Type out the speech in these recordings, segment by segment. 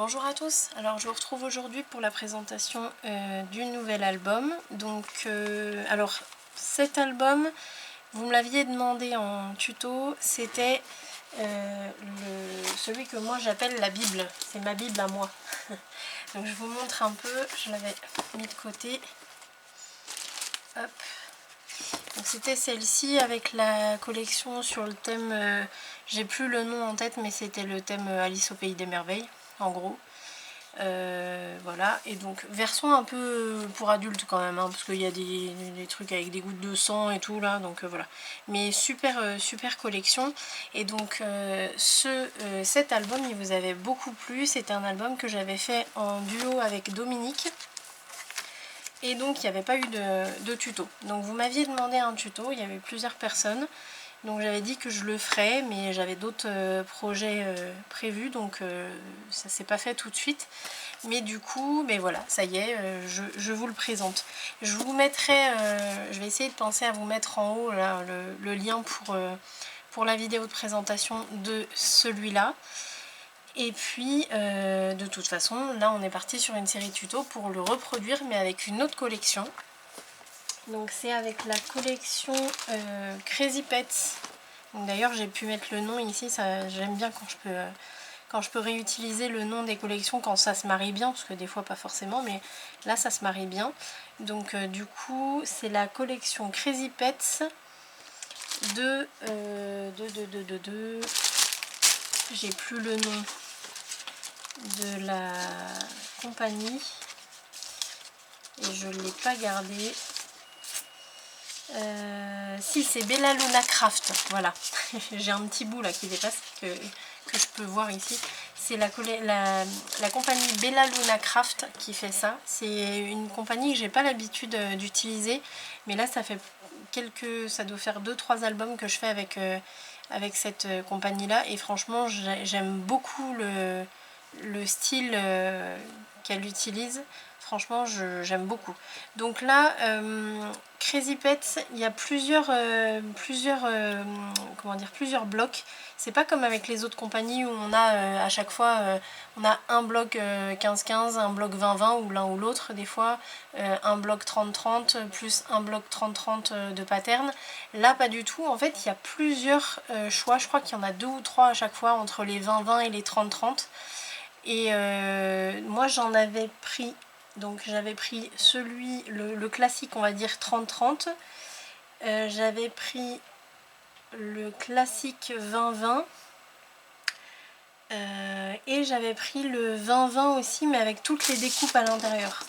Bonjour à tous, alors je vous retrouve aujourd'hui pour la présentation du nouvel album. Alors cet album, vous me l'aviez demandé en tuto, c'était celui que moi j'appelle la Bible, c'est ma Bible à moi. Donc je vous montre un peu, je l'avais mis de côté. Hop. Donc c'était celle-ci avec la collection sur le thème, j'ai plus le nom en tête, mais c'était le thème Alice au pays des merveilles, en gros. Voilà, et donc version un peu pour adultes quand même, hein, parce qu'il y a des trucs avec des gouttes de sang et tout là, donc voilà. Mais super collection. Et donc cet album il vous avait beaucoup plu, c'était un album que j'avais fait en duo avec Dominique. Et donc il n'y avait pas eu de tuto. Donc vous m'aviez demandé un tuto, il y avait plusieurs personnes. Donc j'avais dit que je le ferais, mais j'avais d'autres projets prévus, donc ça s'est pas fait tout de suite. Mais du coup, voilà, ça y est, je vous le présente. Je vous mettrai, je vais essayer de penser à vous mettre en haut là, le lien pour la vidéo de présentation de celui-là. Et puis, de toute façon, là on est parti sur une série tuto pour le reproduire, mais avec une autre collection. Donc c'est avec la collection Crazy Pets. D'ailleurs j'ai pu mettre le nom ici, j'aime bien quand je peux réutiliser le nom des collections quand ça se marie bien, parce que des fois pas forcément, mais là ça se marie bien. Donc du coup c'est la collection Crazy Pets j'ai plus le nom de la compagnie et je ne l'ai pas gardé. Si, c'est Bella Luna Craft, voilà. J'ai un petit bout là qui dépasse que je peux voir ici. C'est la compagnie Bella Luna Craft qui fait ça. C'est une compagnie que j'ai pas l'habitude d'utiliser, mais là ça fait ça doit faire 2-3 albums que je fais avec cette compagnie là, et franchement j'aime beaucoup le style qu'elle utilise. Franchement, j'aime beaucoup. Donc là, Crazy Pets, il y a plusieurs blocs. C'est pas comme avec les autres compagnies où on a à chaque fois, on a un bloc 15-15, un bloc 20-20 ou l'un ou l'autre des fois, un bloc 30-30 plus un bloc 30-30 de pattern. Là, pas du tout. En fait, il y a plusieurs choix. Je crois qu'il y en a 2 ou 3 à chaque fois entre les 20-20 et les 30-30. Et moi, j'en avais pris... Donc j'avais pris le classique, on va dire 30-30. J'avais pris le classique 20-20. Et j'avais pris le 20-20 aussi, mais avec toutes les découpes à l'intérieur.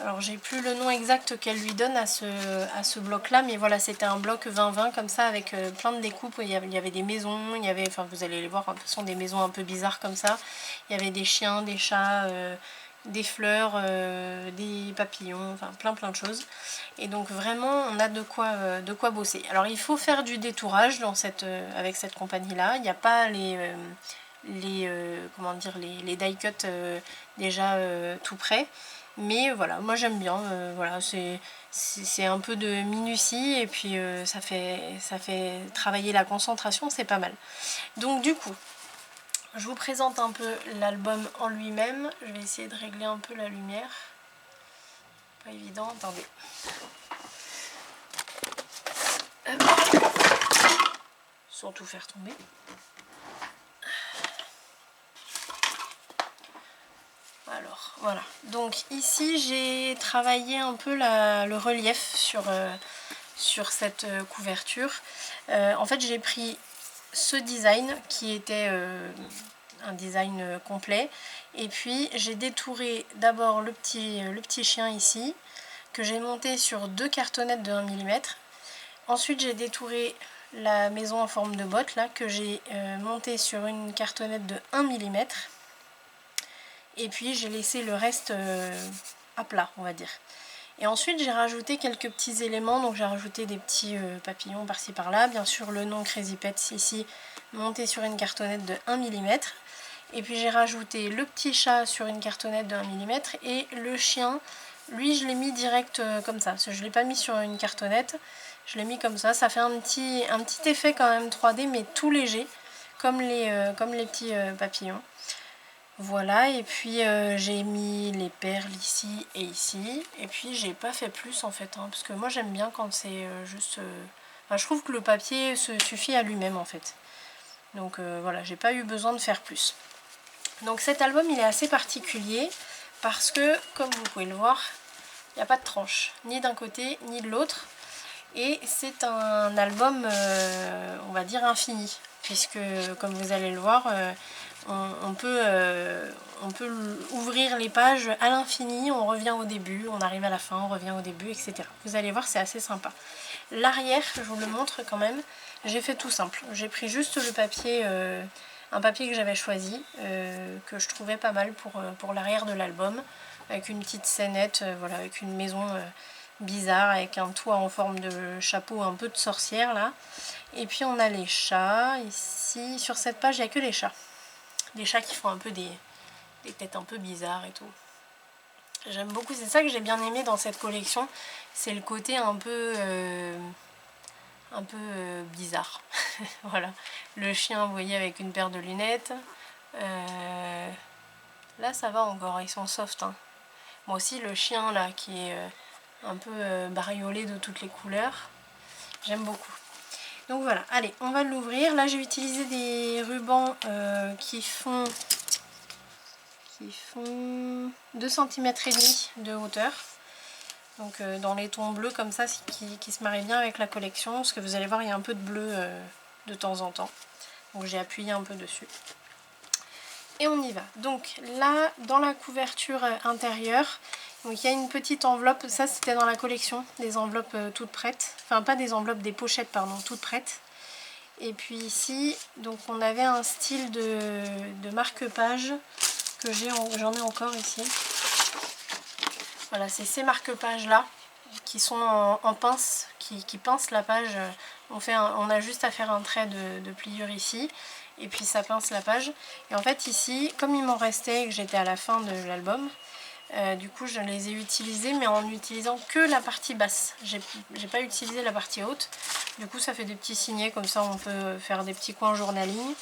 Alors j'ai plus le nom exact qu'elle lui donne à ce bloc là, mais voilà, c'était un bloc 20-20 comme ça avec plein de découpes. Il y avait des maisons, il y avait, enfin vous allez les voir, ce sont des maisons un peu bizarres comme ça. Il y avait des chiens, des chats, des fleurs, des papillons, enfin plein de choses. Et donc vraiment on a de quoi bosser. Alors il faut faire du détourage avec cette compagnie là. Il n'y a pas les die cut déjà tout prêt. Mais voilà, moi j'aime bien, voilà, c'est un peu de minutie et puis ça fait travailler la concentration, c'est pas mal. Donc du coup, je vous présente un peu l'album en lui-même. Je vais essayer de régler un peu la lumière. Pas évident, attendez. Hop. Sans tout faire tomber. Alors voilà, donc ici j'ai travaillé un peu le relief sur cette couverture. En fait j'ai pris ce design qui était un design complet, et puis j'ai détouré d'abord le petit chien ici que j'ai monté sur 2 cartonnettes de 1 mm. Ensuite j'ai détouré la maison en forme de botte là que j'ai monté sur une cartonnette de 1 mm. Et puis j'ai laissé le reste à plat, on va dire. Et ensuite j'ai rajouté quelques petits éléments, donc j'ai rajouté des petits papillons par-ci par-là, bien sûr le nom Crazy Pets ici, monté sur une cartonnette de 1 mm. Et puis j'ai rajouté le petit chat sur une cartonnette de 1 mm, et le chien, lui je l'ai mis direct comme ça, parce que je ne l'ai pas mis sur une cartonnette, je l'ai mis comme ça. Ça fait un petit effet quand même 3D, mais tout léger, comme les petits papillons. Voilà, et puis j'ai mis les perles ici et ici, et puis j'ai pas fait plus en fait, hein, parce que moi j'aime bien quand c'est juste... Enfin, je trouve que le papier se suffit à lui-même en fait. Donc voilà, j'ai pas eu besoin de faire plus. Donc cet album il est assez particulier, parce que comme vous pouvez le voir, il n'y a pas de tranche, ni d'un côté ni de l'autre. Et c'est un album, on va dire, infini, puisque comme vous allez le voir, on peut ouvrir les pages à l'infini, on revient au début, on arrive à la fin, on revient au début, etc. Vous allez voir, c'est assez sympa. L'arrière, je vous le montre quand même, j'ai fait tout simple. J'ai pris juste le papier, un papier que j'avais choisi, que je trouvais pas mal pour l'arrière de l'album, avec une petite scénette, voilà, avec une maison... bizarre avec un toit en forme de chapeau un peu de sorcière là, et puis on a les chats ici. Sur cette page il n'y a que les chats qui font un peu des têtes un peu bizarres et tout. J'aime beaucoup, c'est ça que j'ai bien aimé dans cette collection, c'est le côté un peu bizarre. Voilà, le chien vous voyez avec une paire de lunettes, là ça va encore, ils sont soft, hein. Moi aussi le chien là qui est un peu bariolé de toutes les couleurs, j'aime beaucoup. Donc voilà, allez, on va l'ouvrir. Là j'ai utilisé des rubans qui font 2 cm et demi de hauteur. Donc dans les tons bleus comme ça, qui se marient bien avec la collection, parce que vous allez voir il y a un peu de bleu de temps en temps. Donc j'ai appuyé un peu dessus. Et on y va. Donc là, dans la couverture intérieure, donc il y a une petite enveloppe, ça c'était dans la collection, des enveloppes toutes prêtes. Enfin pas des enveloppes, des pochettes pardon, toutes prêtes. Et puis ici, donc on avait un style de marque-page que j'en ai encore ici. Voilà, c'est ces marque-pages là qui sont en pince, qui pincent la page. On a juste à faire un trait de pliure ici, et puis ça pince la page. Et en fait ici, comme il m'en restait et que j'étais à la fin de l'album, du coup je les ai utilisés, mais en utilisant que la partie basse. J'ai pas utilisé la partie haute. Du coup ça fait des petits signets, comme ça on peut faire des petits coins journaling.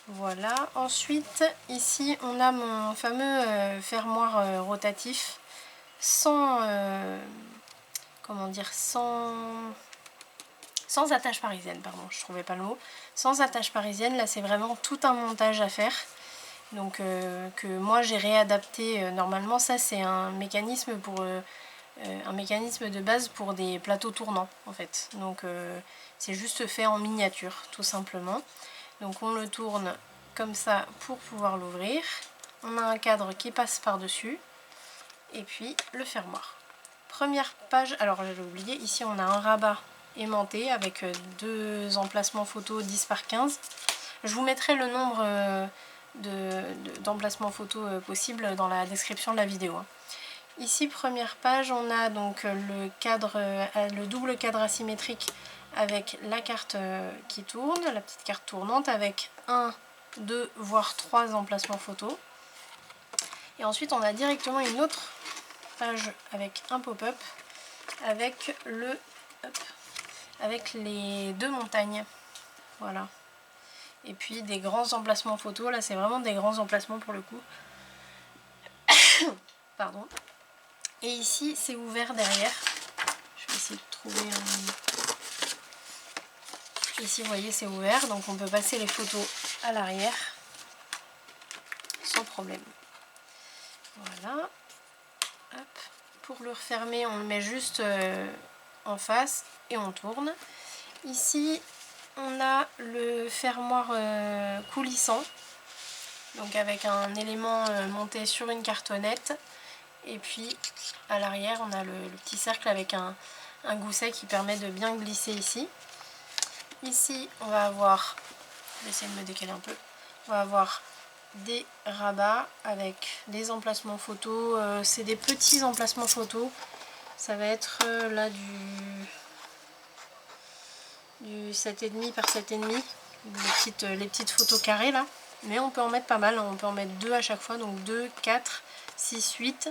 Voilà. Ensuite ici on a mon fameux fermoir rotatif sans comment dire, sans attache parisienne, pardon, je trouvais pas le mot. Sans attache parisienne, là c'est vraiment tout un montage à faire. Donc que moi j'ai réadapté. Normalement ça c'est un mécanisme de base pour des plateaux tournants en fait. Donc c'est juste fait en miniature tout simplement. Donc on le tourne comme ça pour pouvoir l'ouvrir. On a un cadre qui passe par dessus, et puis le fermoir. Première page, alors j'avais oublié, ici on a un rabat aimanté avec 2 emplacements photo 10 par 15. Je vous mettrai le nombre d'emplacements photo possibles dans la description de la vidéo. Ici, première page, on a donc le double cadre asymétrique avec la carte qui tourne, la petite carte tournante avec 1, 2, voire 3 emplacements photo. Et ensuite, on a directement une autre page avec un pop-up avec avec les 2 montagnes. Voilà. Et puis des grands emplacements photos. Là, c'est vraiment des grands emplacements pour le coup. Pardon. Et ici, c'est ouvert derrière. Je vais essayer de trouver Ici, vous voyez, c'est ouvert. Donc, on peut passer les photos à l'arrière sans problème. Voilà. Hop. Pour le refermer, on le met juste en face et on tourne. Ici, on a le fermoir coulissant. Donc avec un élément monté sur une cartonnette. Et puis à l'arrière on a le petit cercle avec un gousset qui permet de bien glisser ici. Ici on va avoir, je vais essayer de me décaler un peu, on va avoir des rabats avec des emplacements photos. C'est des petits emplacements photos. Ça va être là du 7,5 par 7,5. Les petites photos carrées là. Mais on peut en mettre pas mal, on peut en mettre 2 à chaque fois, donc 2, 4, 6, 8.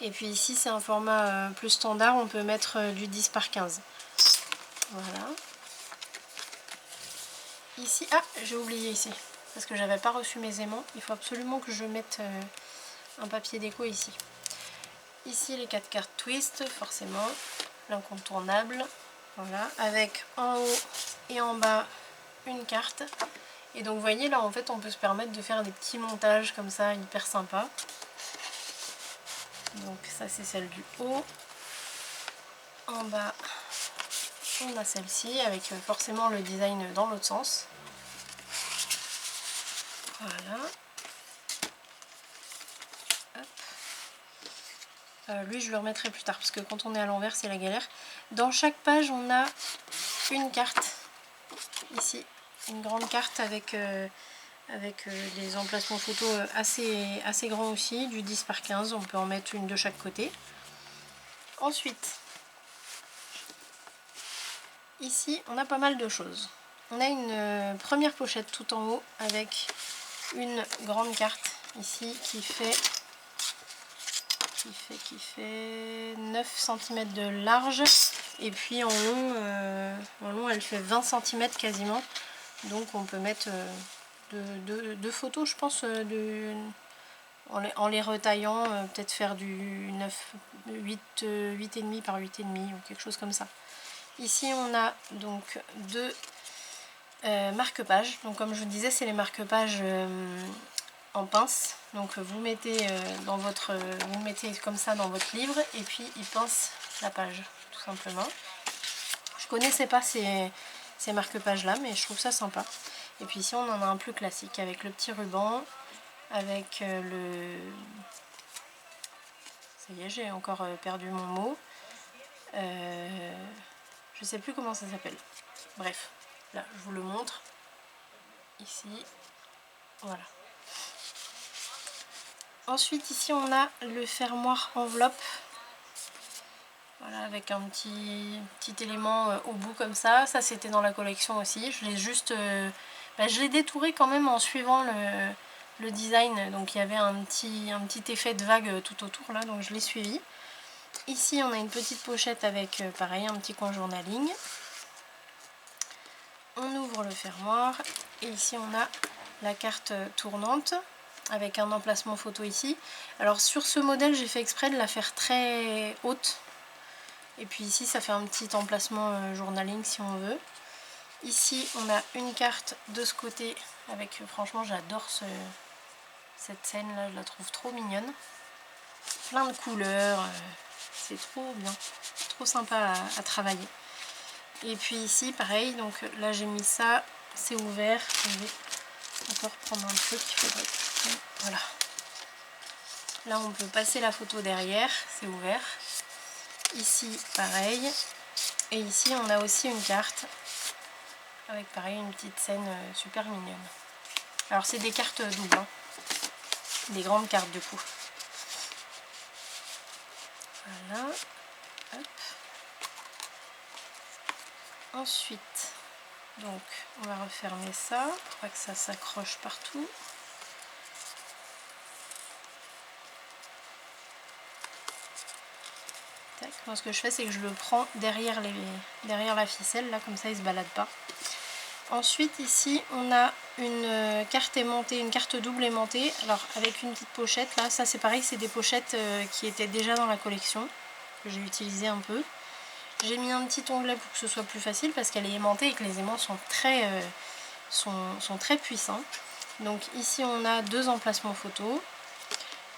Et puis ici c'est un format plus standard, on peut mettre du 10 par 15. Voilà. Ici, ah j'ai oublié ici. parce que j'avais pas reçu mes aimants. Il faut absolument que je mette un papier déco ici. Ici les 4 cartes twist, forcément, l'incontournable. Voilà, avec en haut et en bas une carte. Et donc vous voyez là en fait on peut se permettre de faire des petits montages comme ça hyper sympa. Donc ça c'est celle du haut. En bas on a celle-ci avec forcément le design dans l'autre sens. Voilà. Lui je le remettrai plus tard parce que quand on est à l'envers c'est la galère. Dans chaque page on a une carte ici, une grande carte avec des emplacements photos assez grands aussi, du 10 par 15, on peut en mettre une de chaque côté. Ensuite, ici on a pas mal de choses. On a une première pochette tout en haut avec une grande carte ici qui fait 9 cm de large et puis en long elle fait 20 cm quasiment, donc on peut mettre deux photos je pense en les retaillant, peut-être faire du 8,5 par 8,5 ou quelque chose comme ça. Ici on a donc deux marque-pages, donc comme je vous disais c'est les marque-pages en pince, donc vous mettez vous mettez comme ça dans votre livre et puis il pince la page tout simplement. Je connaissais pas ces marque-pages là mais je trouve ça sympa. Et puis ici on en a un plus classique avec le petit ruban, avec ça y est j'ai encore perdu mon mot, je sais plus comment ça s'appelle, bref là je vous le montre ici, voilà. Ensuite ici on a le fermoir enveloppe, voilà, avec un petit élément au bout comme ça. Ça c'était dans la collection aussi, je l'ai juste je l'ai détouré quand même en suivant le design, donc il y avait un petit effet de vague tout autour là, donc je l'ai suivi. Ici on a une petite pochette avec pareil un petit coin journaling. On ouvre le fermoir et ici on a la carte tournante avec un emplacement photo ici. Alors sur ce modèle j'ai fait exprès de la faire très haute et puis ici ça fait un petit emplacement journaling si on veut. Ici on a une carte de ce côté avec, franchement j'adore cette scène là, je la trouve trop mignonne, plein de couleurs, c'est trop bien, trop sympa à travailler. Et puis ici pareil, donc là j'ai mis ça, c'est ouvert, je vais encore prendre un truc qu'il faudrait. Voilà, là on peut passer la photo derrière, c'est ouvert. Ici pareil, et ici on a aussi une carte avec pareil une petite scène super mignonne. Alors c'est des cartes doubles, hein. Des grandes cartes du coup. Voilà. Hop. Ensuite, donc on va refermer ça, pour pas que ça s'accroche partout. Tac. Moi ce que je fais c'est que je le prends derrière la ficelle, là comme ça il se balade pas. Ensuite ici on a une carte aimantée, une carte double aimantée, alors avec une petite pochette là, ça c'est pareil, c'est des pochettes qui étaient déjà dans la collection, que j'ai utilisé un peu. J'ai mis un petit onglet pour que ce soit plus facile parce qu'elle est aimantée et que les aimants sont très puissants. Donc ici on a deux emplacements photo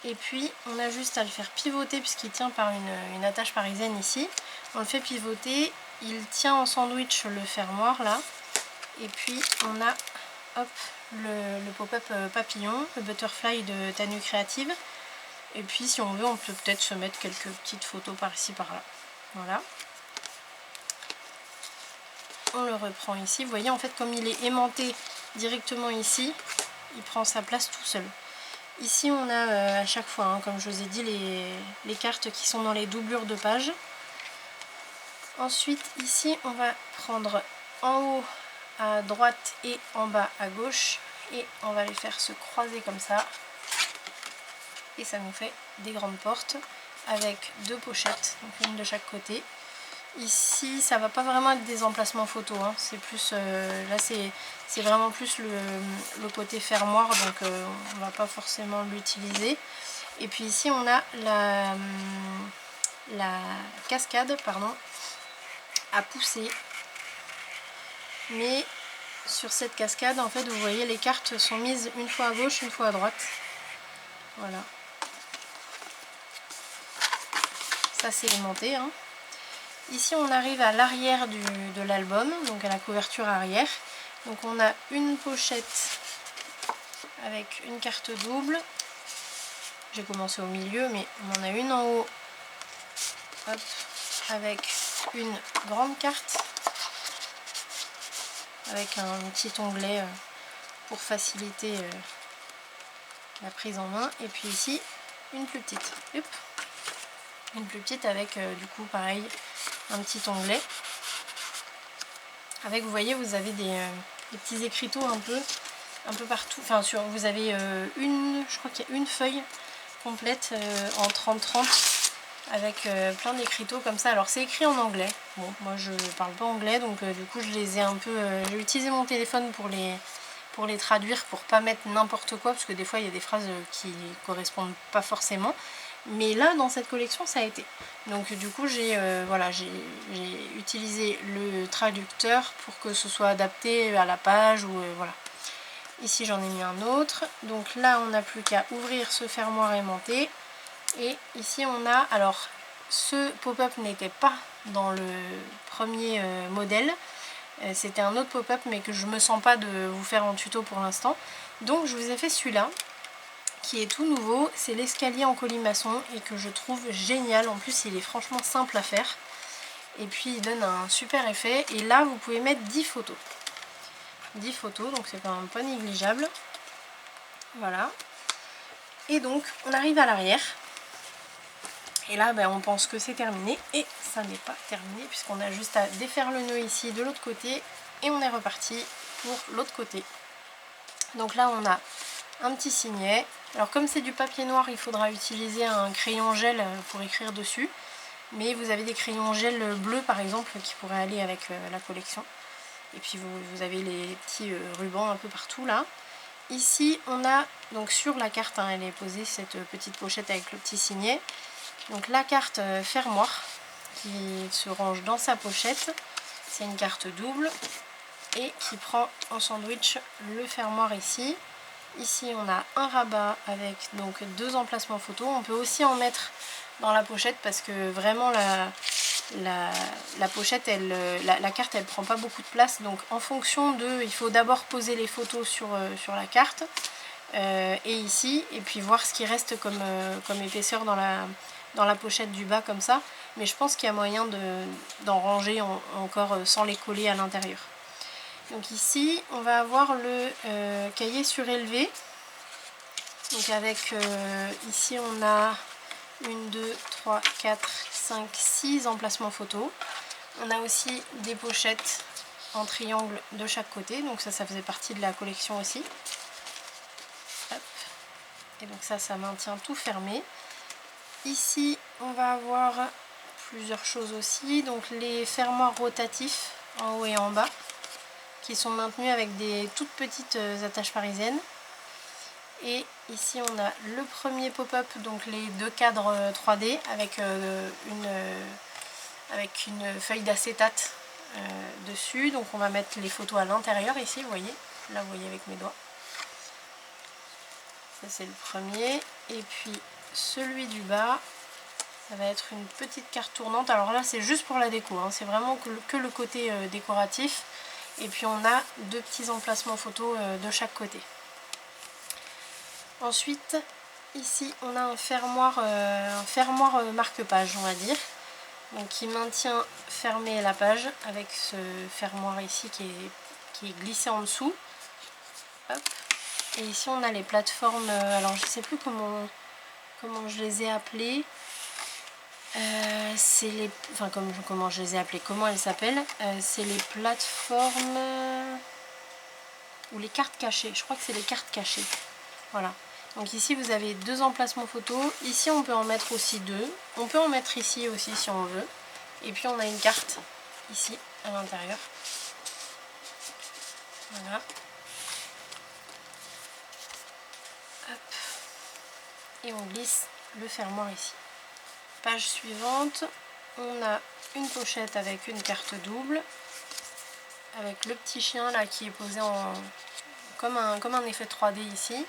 et puis on a juste à le faire pivoter puisqu'il tient par une attache parisienne ici. On le fait pivoter, il tient en sandwich le fermoir là. Et puis on a hop, le pop-up papillon, le butterfly de Tanu Créative. Et puis si on veut on peut peut-être se mettre quelques petites photos par ici par là. Voilà. On le reprend ici. Vous voyez en fait comme il est aimanté directement ici, il prend sa place tout seul. Ici on a à chaque fois, hein, comme je vous ai dit, les cartes qui sont dans les doublures de pages. Ensuite ici on va prendre en haut à droite et en bas à gauche et on va les faire se croiser comme ça et ça nous fait des grandes portes avec deux pochettes, donc une de chaque côté. Ici ça va pas vraiment être des emplacements photos, hein. C'est plus là c'est vraiment plus le côté fermoir, donc on va pas forcément l'utiliser. Et puis ici on a la cascade, pardon, à pousser, mais sur cette cascade en fait vous voyez les cartes sont mises une fois à gauche, une fois à droite. Voilà, ça c'est aimanté, hein. Ici on arrive à l'arrière de l'album, donc à la couverture arrière. Donc on a une pochette avec une carte double. J'ai commencé au milieu, mais on en a une en haut, hop, avec une grande carte, avec un petit onglet pour faciliter la prise en main. Et puis ici, une plus petite. Hop. Une plus petite avec du coup pareil, un petit onglet. Avec, vous voyez, vous avez des petits écriteaux un peu partout. Enfin, vous avez je crois qu'il y a une feuille complète en 30-30 avec plein d'écriteaux comme ça. Alors c'est écrit en anglais. Bon, moi je parle pas anglais, donc du coup je les ai un peu... j'ai utilisé mon téléphone pour les traduire, pour pas mettre n'importe quoi, parce que des fois il y a des phrases qui correspondent pas forcément. Mais là dans cette collection ça a été. Donc du coup j'ai voilà, j'ai utilisé le traducteur pour que ce soit adapté à la page ou voilà. Ici j'en ai mis un autre. Donc là on n'a plus qu'à ouvrir ce fermoir aimanté. Et ici on a, alors ce pop-up n'était pas dans le premier modèle. C'était un autre pop-up mais que je me sens pas de vous faire en tuto pour l'instant. Donc je vous ai fait celui-là qui est tout nouveau. C'est l'escalier en colimaçon et que je trouve génial. En plus il est franchement simple à faire. Et puis il donne un super effet. Et là vous pouvez mettre 10 photos. 10 photos, donc c'est quand même pas négligeable. Voilà. Et donc on arrive à l'arrière. Et là ben, on pense que c'est terminé. Et ça n'est pas terminé puisqu'on a juste à défaire le nœud ici de l'autre côté. Et on est reparti pour l'autre côté. Donc là on a un petit signet. Alors comme c'est du papier noir, il faudra utiliser un crayon gel pour écrire dessus. Mais vous avez des crayons gel bleus par exemple qui pourraient aller avec la collection. Et puis vous avez les petits rubans un peu partout là. Ici on a, donc sur la carte, hein, elle est posée cette petite pochette avec le petit signet. Donc la carte fermoir qui se range dans sa pochette. C'est une carte double et qui prend en sandwich le fermoir ici. Ici on a un rabat avec donc 2 emplacements photos. On peut aussi en mettre dans la pochette parce que vraiment la pochette, la carte elle prend pas beaucoup de place, donc en fonction de, il faut d'abord poser les photos sur la carte et ici, et puis voir ce qui reste comme épaisseur dans la pochette du bas comme ça. Mais je pense qu'il y a moyen d'en ranger encore sans les coller à l'intérieur. Donc ici on va avoir le cahier surélevé, donc avec ici on a 1, 2, 3, 4, 5, 6 emplacements photos. On a aussi des pochettes en triangle de chaque côté, donc ça faisait partie de la collection aussi. Hop. Et donc ça maintient tout fermé. Ici on va avoir plusieurs choses aussi, donc les fermoirs rotatifs en haut et en bas qui sont maintenus avec des toutes petites attaches parisiennes. Et ici on a le premier pop-up, donc les 2 cadres 3D avec une feuille d'acétate dessus. Donc on va mettre les photos à l'intérieur ici, vous voyez. Là vous voyez avec mes doigts. Ça c'est le premier. Et puis celui du bas, ça va être une petite carte tournante. Alors là c'est juste pour la déco, hein. C'est vraiment que le côté décoratif. Et puis on a 2 petits emplacements photos de chaque côté. Ensuite, ici on a un fermoir marque-page, on va dire, donc qui maintient fermée la page avec ce fermoir ici qui est glissé en dessous. Hop. Et ici on a les plateformes, alors je sais plus comment je les ai appelées. C'est les, enfin comment je les ai appelées, comment elles s'appellent, c'est les plateformes ou les cartes cachées. Je crois que c'est les cartes cachées. Voilà. Donc ici vous avez 2 emplacements photos. Ici on peut en mettre aussi 2. On peut en mettre ici aussi si on veut. Et puis on a une carte ici à l'intérieur. Voilà. Hop. Et on glisse le fermoir ici. Page suivante, on a une pochette avec une carte double, avec le petit chien là qui est posé en comme un effet 3D ici.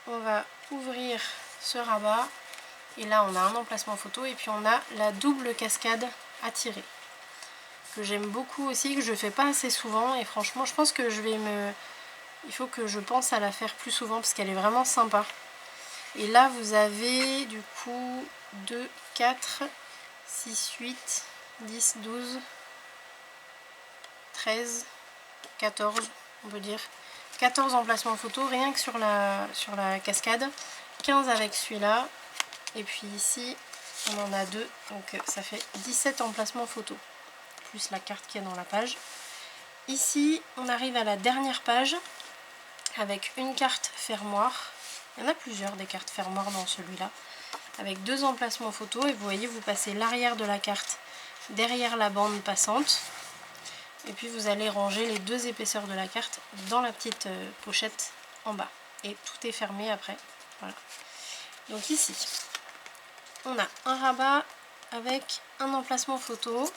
On va ouvrir ce rabat et là on a un emplacement photo et puis on a la double cascade à tirer que j'aime beaucoup aussi, que je fais pas assez souvent et franchement je pense que il faut que je pense à la faire plus souvent parce qu'elle est vraiment sympa. Et là vous avez du coup 2, 4, 6, 8, 10, 12, 13, 14 on peut dire. 14 emplacements photo rien que sur la cascade. 15 avec celui-là. Et puis ici on en a 2. Donc ça fait 17 emplacements photo. Plus la carte qui est dans la page. Ici on arrive à la dernière page. Avec une carte fermoir. Il y en a plusieurs des cartes fermoirs dans celui-là. Avec 2 emplacements photo. Et vous voyez vous passez l'arrière de la carte derrière la bande passante. Et puis vous allez ranger les 2 épaisseurs de la carte dans la petite pochette en bas. Et tout est fermé après. Voilà. Donc ici, on a un rabat avec un emplacement photo.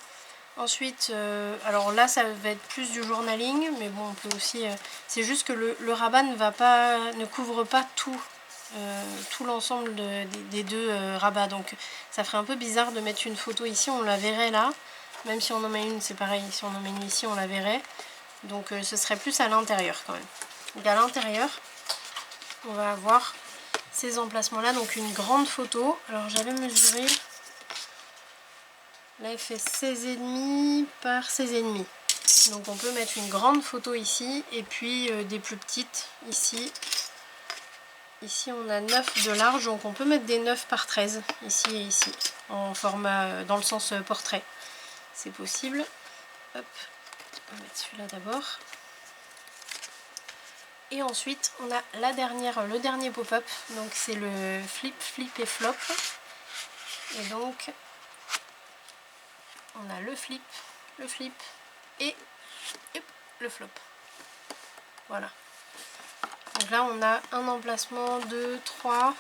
Ensuite, alors là ça va être plus du journaling, mais bon on peut aussi... c'est juste que le rabat ne couvre pas tout l'ensemble des 2 rabats. Donc ça ferait un peu bizarre de mettre une photo ici, on la verrait là. Même si on en met une, c'est pareil, si on en met une ici, on la verrait. Donc ce serait plus à l'intérieur quand même. Donc à l'intérieur, on va avoir ces emplacements-là. Donc une grande photo. Alors j'avais mesuré. Là, elle fait 16,5 par 16,5. Donc on peut mettre une grande photo ici. Et puis des plus petites ici. Ici, on a 9 de large. Donc on peut mettre des 9 par 13 ici et ici. En format, dans le sens portrait. C'est possible. Hop, on va mettre celui-là d'abord. Et ensuite, on a le dernier pop-up. Donc c'est le flip, flip et flop. Et donc, on a le flip et le flop. Voilà. Donc là, on a un emplacement de 3,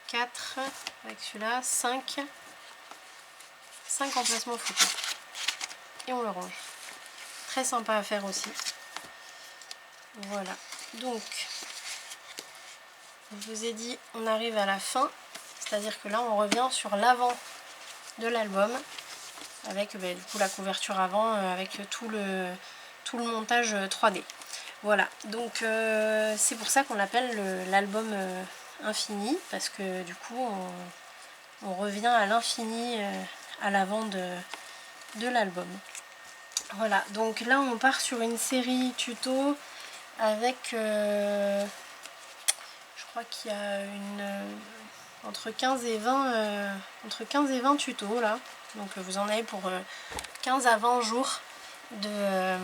4, avec celui-là, 5 emplacements photo. Et on le range. Très sympa à faire aussi. Voilà. Donc, je vous ai dit, on arrive à la fin. C'est-à-dire que là, on revient sur l'avant de l'album. Avec du coup la couverture avant, avec tout le montage 3D. Voilà. Donc, c'est pour ça qu'on l'appelle l'album infini. Parce que du coup, on revient à l'infini à l'avant de l'album. Voilà, donc là on part sur une série tuto avec, je crois qu'il y a entre 15 et 20 tutos là. Donc vous en avez pour 15 à 20 jours de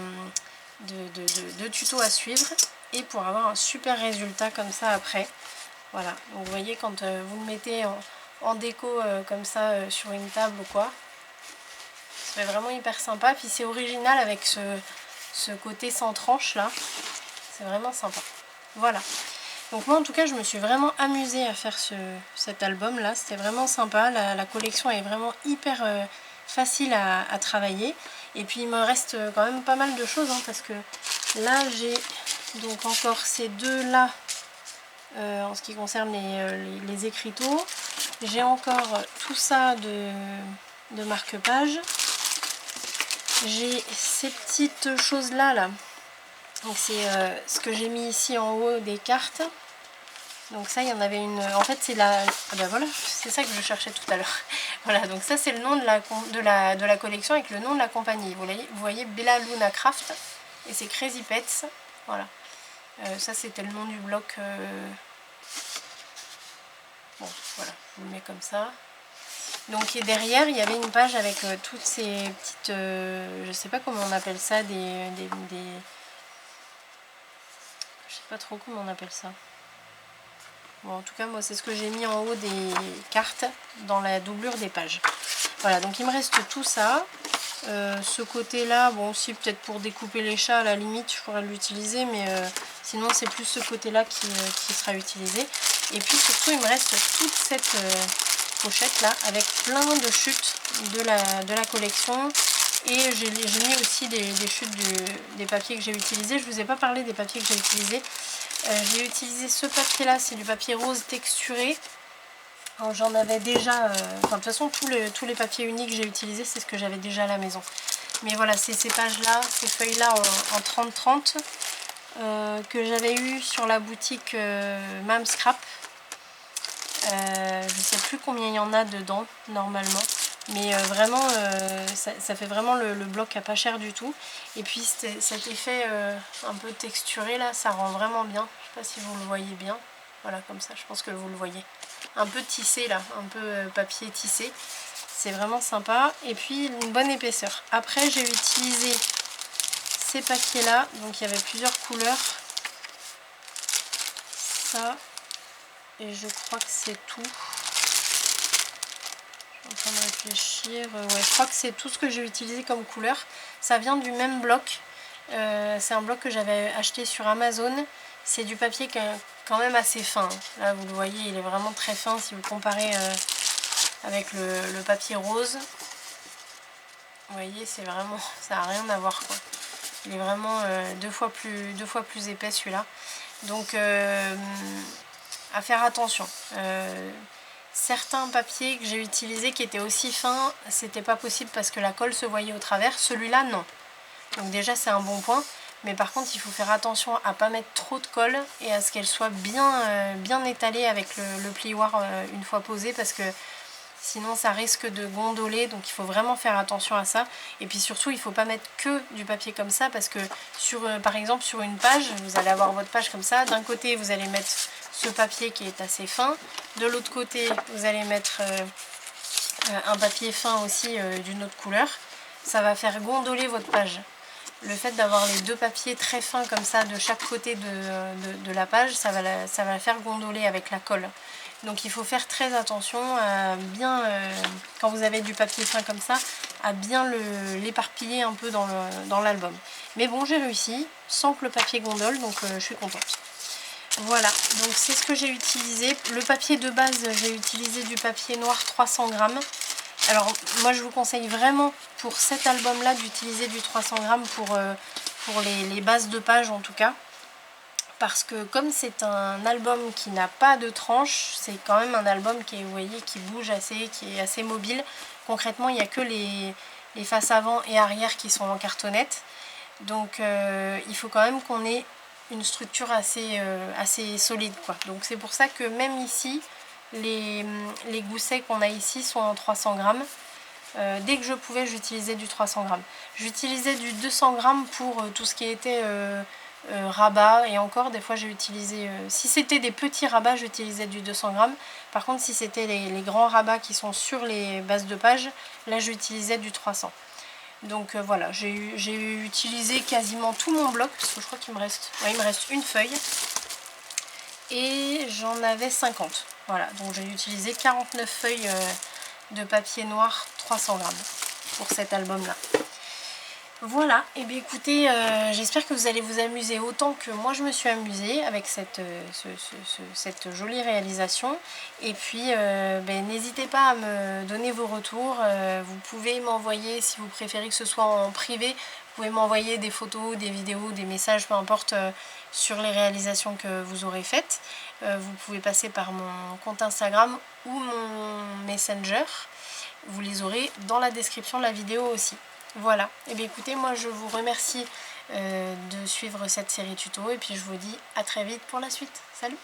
tutos à suivre et pour avoir un super résultat comme ça après. Voilà, donc vous voyez quand vous le mettez en déco comme ça sur une table ou quoi. C'est vraiment hyper sympa, puis c'est original avec ce côté sans tranche là, c'est vraiment sympa. Voilà, donc moi en tout cas je me suis vraiment amusée à faire cet album là, c'était vraiment sympa, la collection est vraiment hyper facile à travailler. Et puis il me reste quand même pas mal de choses hein, parce que là j'ai donc encore ces 2 là en ce qui concerne les écriteaux. J'ai encore tout ça de marque-page. J'ai ces petites choses là. Donc c'est ce que j'ai mis ici en haut des cartes. Donc ça il y en avait une. En fait c'est la. Ah ben voilà, c'est ça que je cherchais tout à l'heure. Voilà, donc ça c'est le nom de la collection avec le nom de la compagnie. Vous voyez Bella Luna Craft et c'est Crazy Pets. Voilà. Ça c'était le nom du bloc. Bon voilà, je vous le mets comme ça. Donc et derrière il y avait une page avec toutes ces petites, je sais pas comment on appelle ça, je sais pas trop comment on appelle ça. Bon, en tout cas moi c'est ce que j'ai mis en haut des cartes dans la doublure des pages. Voilà, donc il me reste tout ça. Ce côté là, bon aussi peut-être pour découper les chats à la limite je pourrais l'utiliser, mais sinon c'est plus ce côté là qui sera utilisé. Et puis surtout il me reste toute cette pochette là avec plein de chutes de la collection. Et j'ai mis aussi des chutes des papiers que j'ai utilisés. Je vous ai pas parlé des papiers que j'ai utilisés. J'ai utilisé ce papier là, c'est du papier rose texturé. J'en avais déjà, de toute façon tous les papiers unis que j'ai utilisés c'est ce que j'avais déjà à la maison. Mais voilà, c'est ces pages là, ces feuilles là en 30-30 que j'avais eu sur la boutique Mam Scrap. Je sais plus combien il y en a dedans normalement. Mais vraiment, ça fait vraiment le bloc à pas cher du tout. Et puis cet effet un peu texturé là, ça rend vraiment bien. Je sais pas si vous le voyez bien. Voilà, comme ça, je pense que vous le voyez. Un peu tissé là, un peu papier tissé. C'est vraiment sympa. Et puis une bonne épaisseur. Après, j'ai utilisé ces papiers là. Donc il y avait plusieurs couleurs. Ça. Et je crois que c'est tout. En train de réfléchir, ouais, je crois que c'est tout ce que j'ai utilisé comme couleur. Ça vient du même bloc, c'est un bloc que j'avais acheté sur Amazon. C'est du papier qui est quand même assez fin. Là vous le voyez, il est vraiment très fin si vous comparez avec le papier rose. Vous voyez, c'est vraiment, ça n'a rien à voir quoi. Il est vraiment deux fois plus épais celui-là. Donc à faire attention. Certains papiers que j'ai utilisés qui étaient aussi fins, c'était pas possible parce que la colle se voyait au travers. Celui-là, non. Donc déjà, c'est un bon point. Mais par contre, il faut faire attention à pas mettre trop de colle et à ce qu'elle soit bien étalée avec le plioir une fois posée, parce que sinon ça risque de gondoler. Donc il faut vraiment faire attention à ça. Et puis surtout, il faut pas mettre que du papier comme ça, parce que par exemple sur une page, vous allez avoir votre page comme ça. D'un côté, vous allez mettre ce papier qui est assez fin. De l'autre côté, vous allez mettre un papier fin aussi d'une autre couleur. Ça va faire gondoler votre page. Le fait d'avoir les deux papiers très fins comme ça de chaque côté de la page, ça va la faire gondoler avec la colle. Donc il faut faire très attention à bien, quand vous avez du papier fin comme ça, à bien l'éparpiller un peu dans l'album. Mais bon, j'ai réussi sans que le papier gondole, donc je suis contente. Voilà, donc c'est ce que j'ai utilisé. Le papier de base, j'ai utilisé du papier noir 300 grammes. Alors moi je vous conseille vraiment pour cet album là d'utiliser du 300 grammes pour les bases de page en tout cas. Parce que comme c'est un album qui n'a pas de tranche, c'est quand même un album qui est, vous voyez, qui bouge assez, qui est assez mobile. Concrètement, il n'y a que les faces avant et arrière qui sont en cartonnette. Donc il faut quand même qu'on ait une structure assez solide, quoi. Donc c'est pour ça que même ici, les goussets qu'on a ici sont en 300 grammes. Dès que je pouvais, j'utilisais du 300 grammes. J'utilisais du 200 grammes pour tout ce qui était rabat, et encore des fois j'ai utilisé, si c'était des petits rabats, j'utilisais du 200 grammes. Par contre, si c'était les grands rabats qui sont sur les bases de page, là j'utilisais du 300. Donc voilà, j'ai utilisé quasiment tout mon bloc, parce que je crois qu'il me reste, ouais, il me reste une feuille. Et j'en avais 50. Voilà, donc j'ai utilisé 49 feuilles de papier noir 300 grammes pour cet album-là. Voilà, et bien écoutez, j'espère que vous allez vous amuser autant que moi je me suis amusée avec cette jolie réalisation. Et puis n'hésitez pas à me donner vos retours. Vous pouvez m'envoyer, si vous préférez que ce soit en privé, vous pouvez m'envoyer des photos, des vidéos, des messages, peu importe, sur les réalisations que vous aurez faites. Vous pouvez passer par mon compte Instagram ou mon Messenger. Vous les aurez dans la description de la vidéo aussi. Voilà, et bien écoutez, moi je vous remercie de suivre cette série tuto, et puis je vous dis à très vite pour la suite. Salut!